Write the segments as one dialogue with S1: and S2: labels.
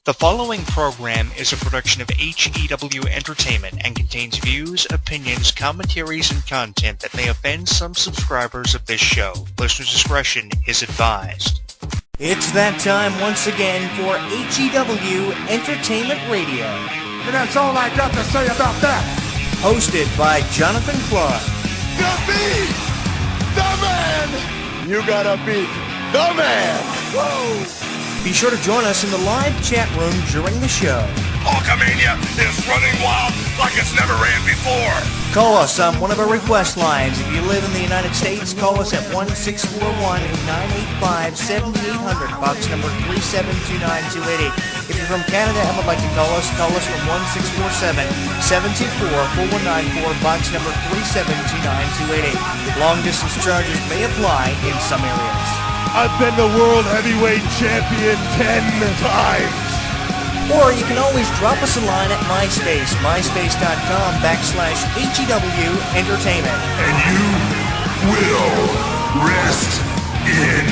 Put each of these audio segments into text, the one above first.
S1: The following program is a production of HEW Entertainment and contains views, opinions, commentaries, and content that may offend some subscribers of this show. Listener discretion is advised.
S2: It's that time once again for HEW Entertainment Radio.
S3: And that's all I got to say about that.
S2: Hosted by Jonathan Clarke.
S3: The beat! The man! You gotta beat the man! Whoa!
S2: Be sure to join us in the live chat room during the show.
S3: Hulkamania is running wild like it's never ran before.
S2: Call us on one of our request lines. If you live in the United States, call us at 1-641-985-7800, box number 3729288. If you're from Canada and would like to call us from 1-647-724-4194, box number 3729288. Long distance charges may apply in some areas.
S3: I've been the world heavyweight champion 10 times.
S2: Or you can always drop us a line at MySpace, myspace.com/HEW Entertainment.
S3: And you will rest in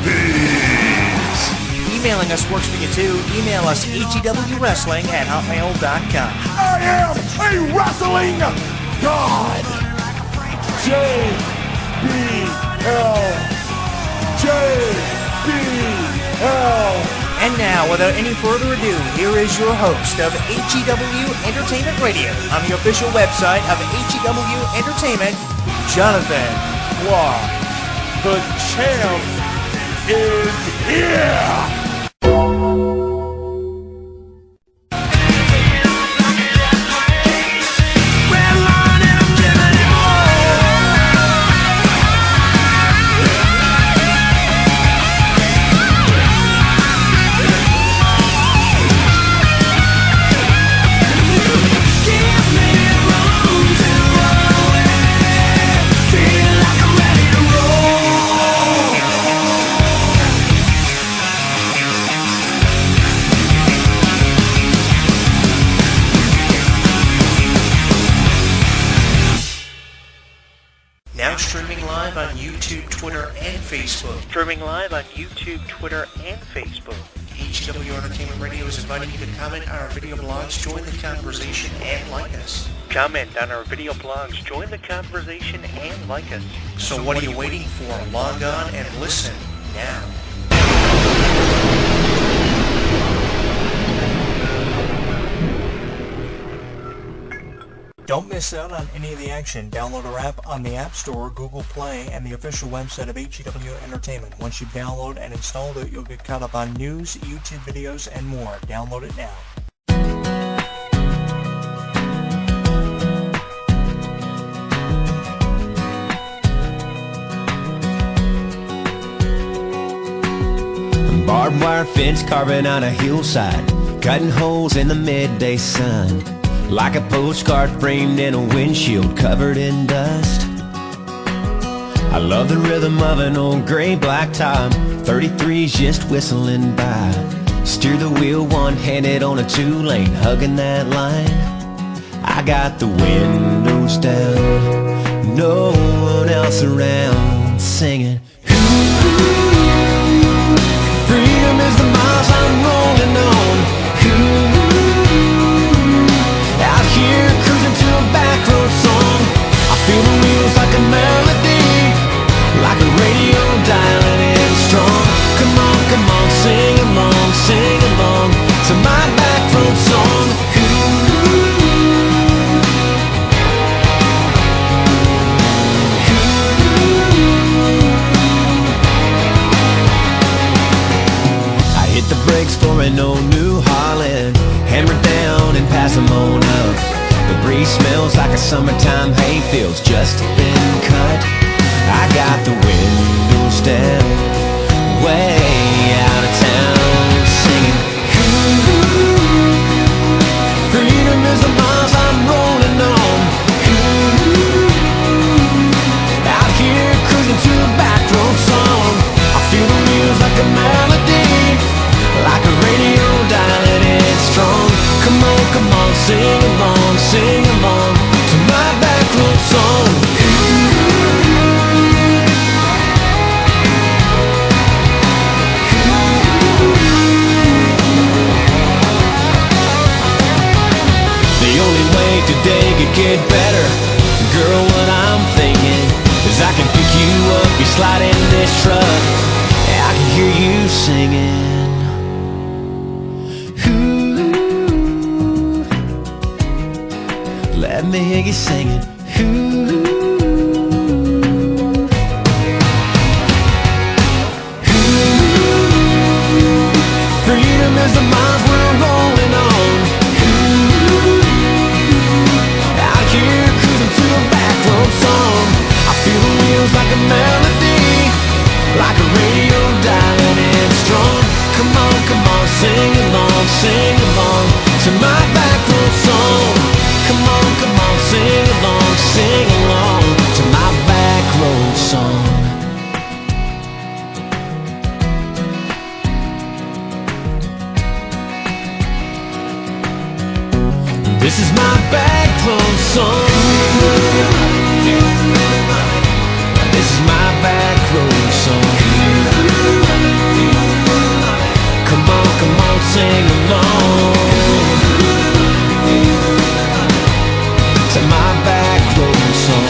S3: peace.
S2: Emailing us works for you too. Email us hewwrestling@hotmail.com.
S3: I am a wrestling god. JBL.
S2: And now, without any further ado, here is your host of HEW Entertainment Radio on the official website of HEW Entertainment, Jonathan Clarke.
S3: The champ is here!
S2: Streaming live on YouTube, Twitter, and Facebook. HEW Entertainment Radio is inviting you to comment on our video blogs, join the conversation, and like us. So what are you waiting for? Log on and listen now. Don't miss out on any of the action. Download our app on the App Store, Google Play, and the official website of HEW Entertainment. Once you download and install it, you'll get caught up on news, YouTube videos, and more. Download it now.
S4: Barbed wire fence carving on a hillside, cutting holes in the midday sun, like a postcard framed in a windshield covered in dust. I love the rhythm of an old gray black top, 33's just whistling by. Steer the wheel one-handed on a two-lane, hugging that line. I got the windows down, no one else around, singing. Freedom is the miles I'm rolling on. Out here cruising to a back road song. I feel the wheels like a melody, like a radio dialing in strong. Come on, sing along to my back road song. I hit the brakes for an old New Holland, hammer down and pass them on up. The breeze smells like a summertime hayfield's just been cut. I got the windows down, way out of town, singing. Freedom is the miles I'm rolling on. Out here cruising to a back road song. I feel the wheels like a melody, like a radio dialing in strong. Come on, sing along to my back road song. slide in this truck, I can hear you singing. Ooh, let me hear you singing. Ooh, freedom is the miles we're rolling on. Out here cruising to a back road song. I feel the wheels like a melody, like a radio dialing in strong. Come on, sing along to my back road song. Come on, sing along to my back road song. This is my back road song. This is my back road song. Come on, sing along to my back road song.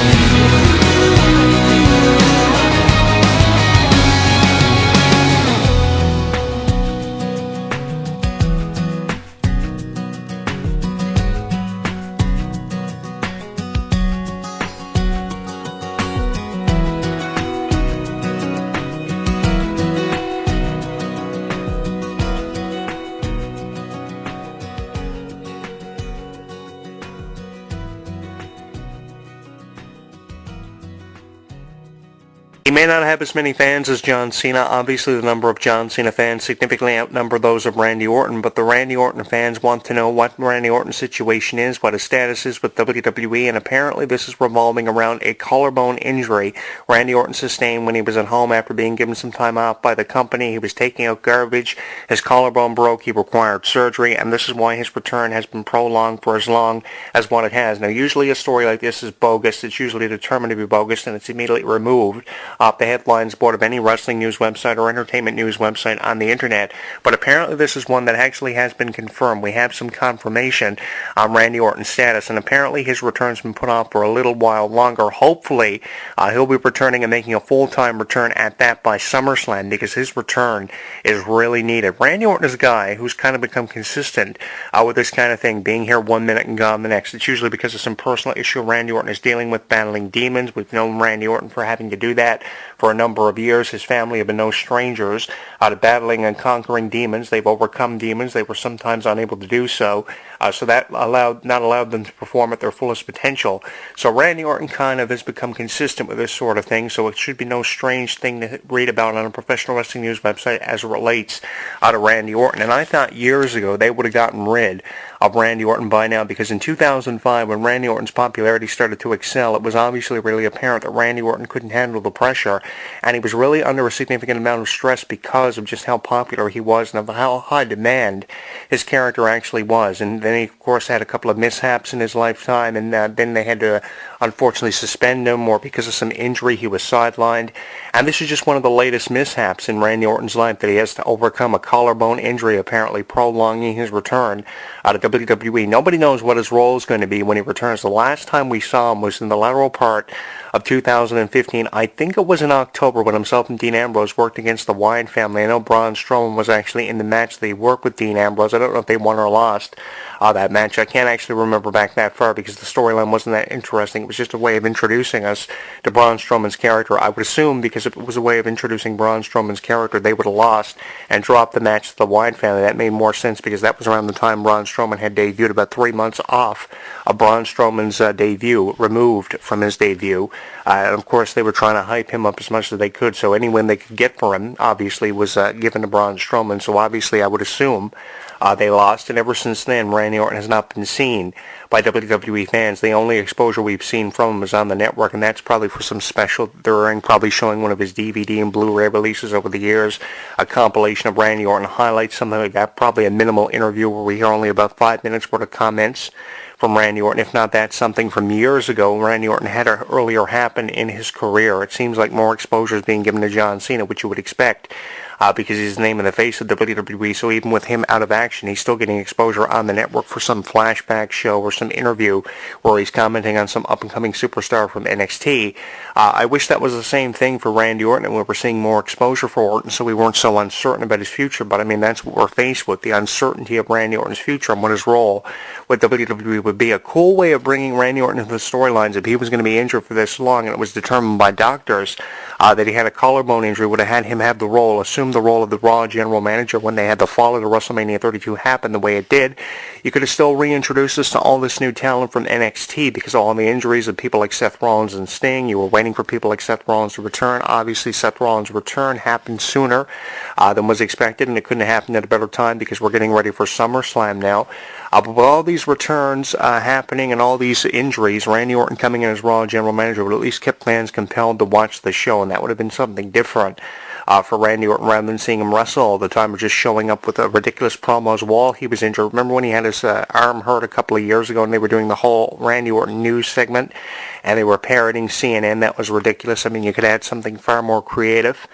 S1: He may not have as many fans as John Cena. Obviously, the number of John Cena fans significantly outnumber those of Randy Orton, but the Randy Orton fans want to know what Randy Orton's situation is, what his status is with WWE, and apparently this is revolving around a collarbone injury Randy Orton sustained when he was at home after being given some time off by the company. He was taking out garbage, his collarbone broke, he required surgery, and this is why his return has been prolonged for as long as what it has. Now, usually a story like this is bogus. It's usually determined to be bogus, and it's immediately removed off the headlines board of any wrestling news website or entertainment news website on the internet. But apparently this is one that actually has been confirmed. We have some confirmation on Randy Orton's status, and apparently his return's been put off for a little while longer. Hopefully he'll be returning and making a full-time return at that by SummerSlam, because his return is really needed. Randy Orton is a guy who's kind of become consistent with this kind of thing, being here one minute and gone the next. It's usually because of some personal issue Randy Orton is dealing with, battling demons. We've known Randy Orton for having to do that for a number of years. His family have been no strangers to battling and conquering demons. They've overcome demons. They were sometimes unable to do so. So that not allowed them to perform at their fullest potential. So Randy Orton kind of has become consistent with this sort of thing, so it should be no strange thing to read about on a professional wrestling news website as it relates to Randy Orton. And I thought years ago they would have gotten rid of Randy Orton by now, because in 2005, when Randy Orton's popularity started to excel, it was obviously really apparent that Randy Orton couldn't handle the pressure, and he was really under a significant amount of stress because of just how popular he was and of how high demand his character actually was. And then he, of course, had a couple of mishaps in his lifetime, and then they had to unfortunately suspend him, or because of some injury he was sidelined. And this is just one of the latest mishaps in Randy Orton's life, that he has to overcome a collarbone injury, apparently prolonging his return to WWE. Nobody knows what his role is going to be when he returns. The last time we saw him was in the lateral part of 2015. I think it was in October, when himself and Dean Ambrose worked against the Wyatt family. I know Braun Strowman was actually in the match. They worked with Dean Ambrose. I don't know if they won or lost that match. I can't actually remember back that far, because the storyline wasn't that interesting. It was just a way of introducing us to Braun Strowman's character. I would assume, because it was a way of introducing Braun Strowman's character, they would have lost and dropped the match to the Wyatt family. That made more sense, because that was around the time Braun Strowman had debuted, about 3 months off of Braun Strowman's debut, removed from his debut. And of course, they were trying to hype him up as much as they could, so any win they could get for him, obviously, was given to Braun Strowman. So obviously, I would assume they lost, and ever since then, Randy Orton has not been seen by WWE fans. The only exposure we've seen from him is on the network, and that's probably for some special during, probably showing one of his DVD and Blu-ray releases over the years, a compilation of Randy Orton highlights, something like that, probably a minimal interview where we hear only about 5 minutes worth of comments from Randy Orton. If not that, something from years ago Randy Orton had earlier happen in his career. It seems like more exposure is being given to John Cena, which you would expect
S5: because he's the name and the face of WWE. So even with him out of action, he's still getting exposure on the network for some flashback show or some interview where he's commenting on some up-and-coming superstar from NXT. I wish that was the same thing for Randy Orton, and we were seeing more exposure for Orton so we weren't so uncertain about his future. But I mean, that's what we're faced with, the uncertainty of Randy Orton's future and what his role with WWE would be. A cool way of bringing Randy Orton into the storylines, if he was going to be injured for this long and it was determined by doctors that he had a collarbone injury, would have had him have the role, assume the role of the Raw general manager when they had the fall of WrestleMania 32 happen the way it did. You could have still reintroduced us to all this new talent from NXT because of all the injuries of people like Seth Rollins and Sting. You were waiting for people like Seth Rollins to return. Obviously, Seth Rollins' return happened sooner than was expected, and it couldn't have happened at a better time because we're getting ready for SummerSlam now. But with all these returns happening and all these injuries, Randy Orton coming in as Raw general manager would at least keep fans compelled to watch the show, and that would have been something different for Randy Orton rather than seeing him wrestle all the time or just showing up with ridiculous promos while he was injured. Remember when he had his arm hurt a couple of years ago and they were doing the whole Randy Orton news segment and they were parroting CNN? That was ridiculous. I mean, you could add something far more creative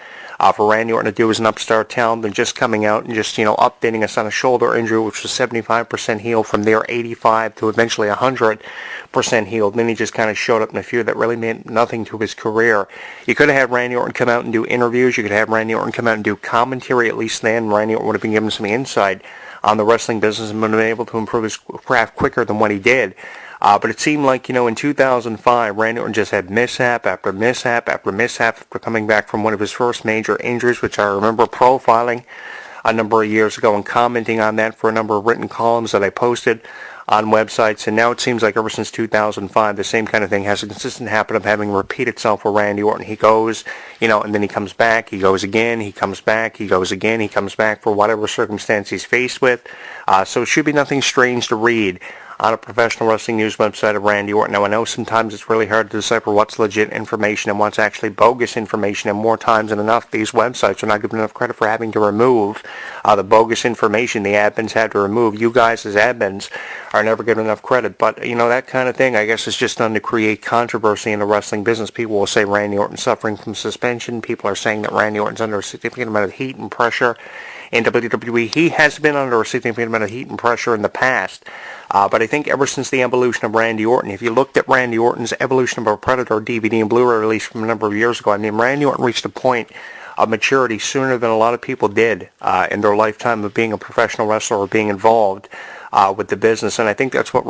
S5: for Randy Orton to do as an upstart talent than just coming out and just, updating us on a shoulder injury, which was 75% healed, from there 85 to eventually 100% healed. And then he just kind of showed up in a feud that really meant nothing to his career. You could have had Randy Orton come out and do interviews. You could have Randy Orton come out and do commentary. At least then Randy Orton would have been given some insight on the wrestling business and would have been able to improve his craft quicker than what he did. But it seemed like, in 2005, Randy Orton just had mishap after mishap after mishap after coming back from one of his first major injuries, which I remember profiling a number of years ago and commenting on that for a number of written columns that I posted on websites. And now it seems like ever since 2005, the same kind of thing has a consistent habit of having repeat itself for Randy Orton. He goes, and then he comes back, he goes again, he comes back, he goes again, he comes back for whatever circumstance he's faced with. So it should be nothing strange to read on a professional wrestling news website of Randy Orton. Now, I know sometimes it's really hard to decipher what's legit information and what's actually bogus information, and more times than enough, these websites are not given enough credit for having to remove the bogus information the admins had to remove. You guys as admins are never given enough credit, but, that kind of thing, I guess, is just done to create controversy in the wrestling business. People will say Randy Orton's suffering from suspension. People are saying that Randy Orton's under a significant amount of heat and pressure in WWE. He has been under a significant amount of heat and pressure in the past. But I think ever since the evolution of Randy Orton, if you looked at Randy Orton's Evolution of a Predator DVD and Blu-ray release from a number of years ago, I mean, Randy Orton reached a point of maturity sooner than a lot of people did in their lifetime of being a professional wrestler or being involved with the business. And I think that's what